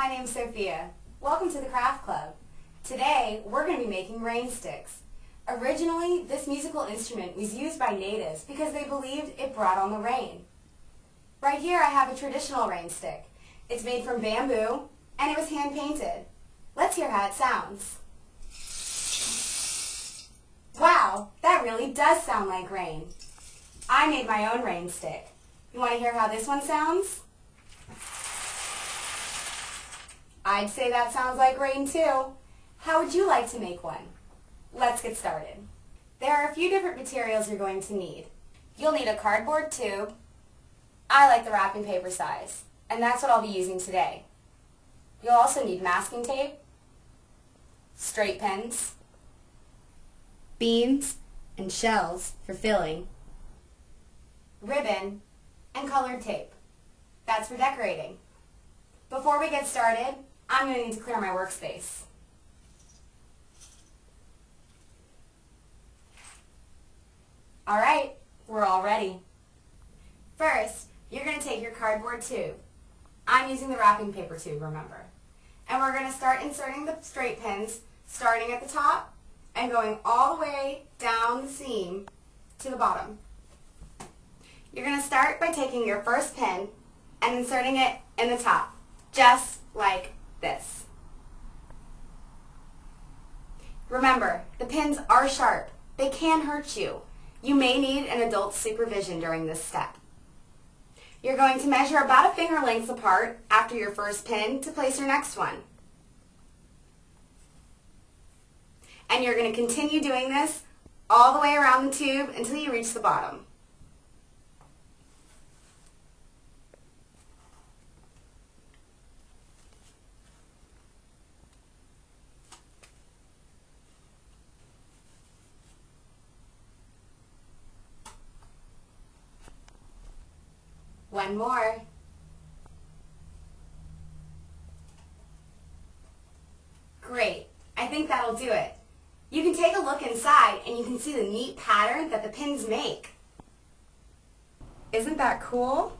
my name's Sophia. Welcome to the Craft Club. Today, we're going to be making rain sticks. Originally, this musical instrument was used by natives because they believed it brought on the rain. Right here, I have a traditional rain stick. It's made from bamboo, and it was hand-painted. Let's hear how it sounds. Wow, that really does sound like rain. I made my own rain stick. You want to hear how this one sounds? I'd say that sounds like rain too. How would you like to make one? Let's get started. There are a few different materials you're going to need. You'll need a cardboard tube. I like the wrapping paper size, and that's what I'll be using today. You'll also need masking tape, straight pins, beans and shells for filling, ribbon, and colored tape. That's for decorating. Before we get started, I'm going to need to clear my workspace. Alright, we're all ready. First, you're going to take your cardboard tube. I'm using the wrapping paper tube, remember. And we're going to start inserting the straight pins, starting at the top and going all the way down the seam to the bottom. You're going to start by taking your first pin and inserting it in the top, just like this. Remember, the pins are sharp. They can hurt you. You may need an adult's supervision during this step. You're going to measure about a finger length apart after your first pin to place your next one. And you're going to continue doing this all the way around the tube until you reach the bottom. One more. Great. I think that'll do it. You can take a look inside and you can see the neat pattern that the pins make. Isn't that cool?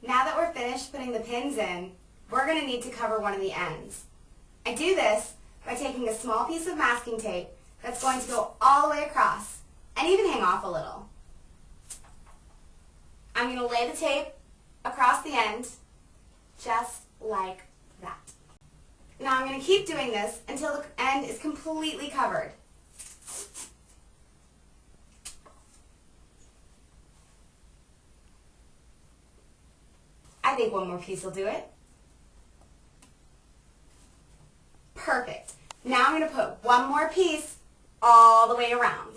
Now that we're finished putting the pins in, we're going to need to cover one of the ends. I do this by taking a small piece of masking tape that's going to go all the way across and even hang off a little. I'm going to lay the tape across the end, just like that. Now I'm going to keep doing this until the end is completely covered. I think one more piece will do it. Perfect. Now I'm going to put one more piece all the way around.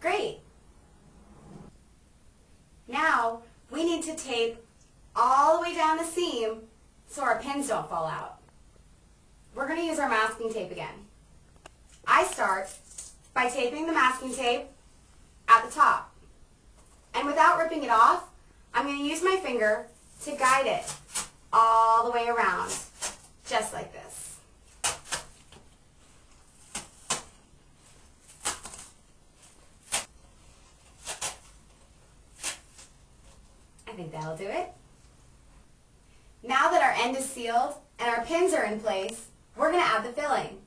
Great. Now we need to tape all the way down the seam so our pins don't fall out. We're going to use our masking tape again. I start by taping the masking tape at the top. And without ripping it off, I'm going to use my finger to guide it all the way around, just like this. I think that'll do it. Now that our end is sealed and our pins are in place, we're going to add the filling.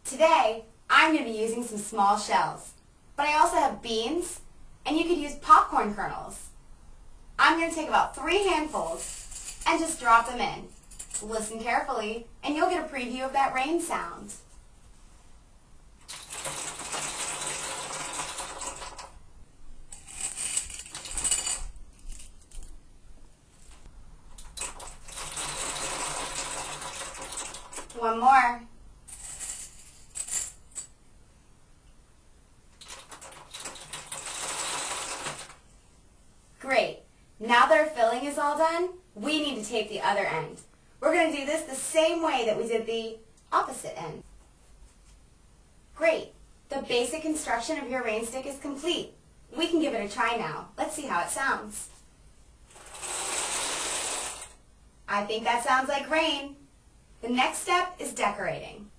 Today, I'm going to be using some small shells, but I also have beans, and you could use popcorn kernels. I'm going to take about 3 handfuls and just drop them in. Listen carefully, and you'll get a preview of that rain sound. One more. Great. Now that our filling is all done, we need to tape the other end. We're going to do this the same way that we did the opposite end. Great. The basic construction of your rain stick is complete. We can give it a try now. Let's see how it sounds. I think that sounds like rain. The next step is decorating.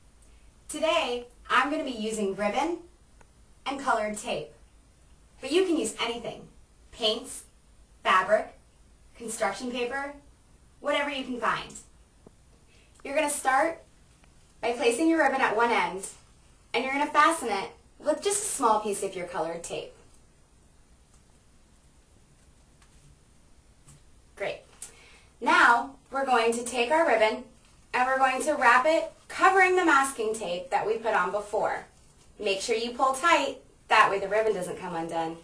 Today, I'm going to be using ribbon and colored tape. But you can use anything. Paints, fabric, construction paper, whatever you can find. You're going to start by placing your ribbon at one end, and you're going to fasten it with just a small piece of your colored tape. Great. Now we're going to take our ribbon and we're going to wrap it covering the masking tape that we put on before. Make sure you pull tight, that way the ribbon doesn't come undone.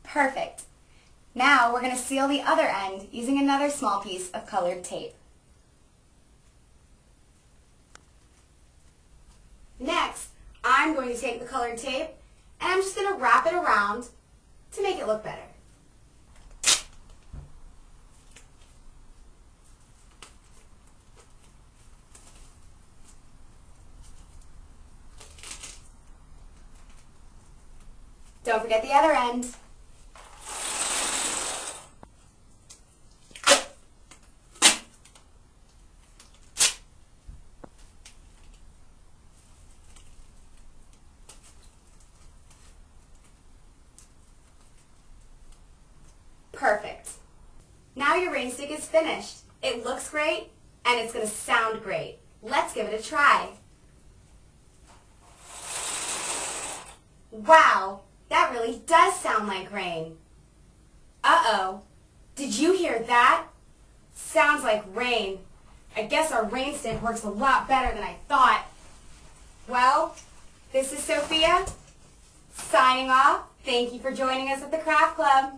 Perfect. Now we're going to seal the other end using another small piece of colored tape. Next, I'm going to take the colored tape and I'm just going to wrap it around to make it look better. Don't forget the other end. Perfect. Now your rain stick is finished. It looks great and it's going to sound great. Let's give it a try. Wow, that really does sound like rain. Uh-oh, did you hear that? Sounds like rain. I guess our rain stick works a lot better than I thought. Well, this is Sophia, signing off. Thank you for joining us at the Craft Club.